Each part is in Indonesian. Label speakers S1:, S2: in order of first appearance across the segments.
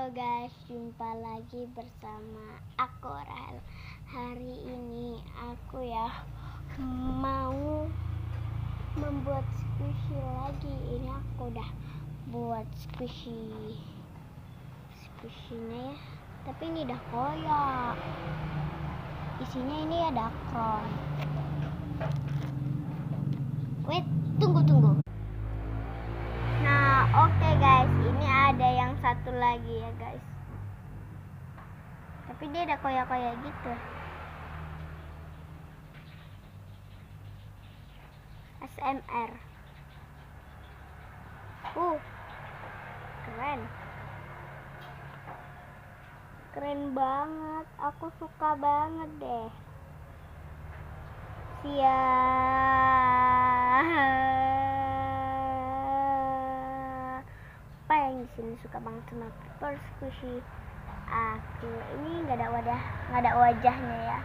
S1: Halo guys, jumpa lagi bersama aku Rahel. Hari ini aku mau membuat squishy lagi. Ini aku udah buat squishy-nya ya. Tapi ini udah koyak. Isinya ini ada kron. Wait, tunggu. Nah, oke guys, ini ada yang satu lagi ya guys. Tapi dia ada koyak-koyak gitu. ASMR. Keren. Keren banget. Aku suka banget deh. Siapa yang di sini suka banget sama paper squishy? Aku ini nggak ada wajahnya ya.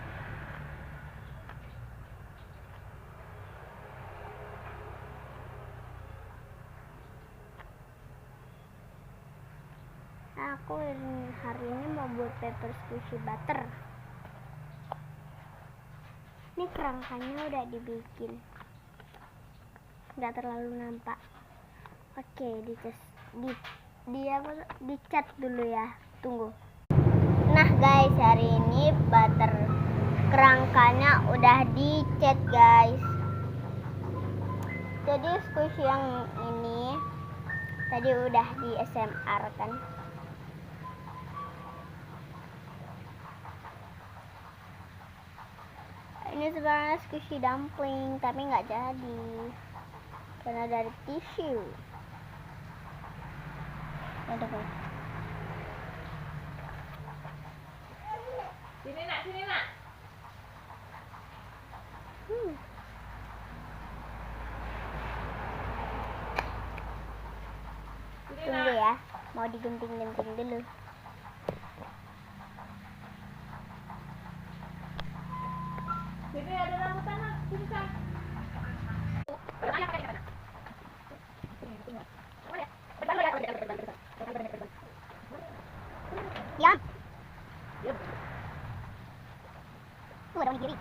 S1: Aku hari ini mau buat paper squishy butter. Ini kerangkanya udah dibikin, nggak terlalu nampak. Oke, dicat dulu ya. Tunggu. Nah guys, hari ini butter kerangkanya udah dicat guys. Jadi squishy yang ini tadi udah di ASMR kan. Ini sebenarnya squishy dumpling, tapi nggak jadi karena dari tisu. Ada guys.
S2: Sini nak.
S1: Tunggu ya, mau digunting-gunting dulu.
S2: Sini ada rambutan nak, sini kan.
S1: Diam. Ada orang kiri.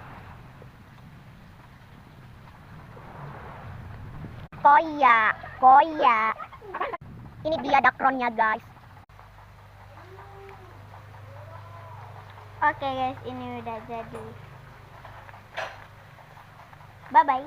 S1: Koyak. Ini dia dakronnya guys. Oke guys, ini udah jadi. Bye bye.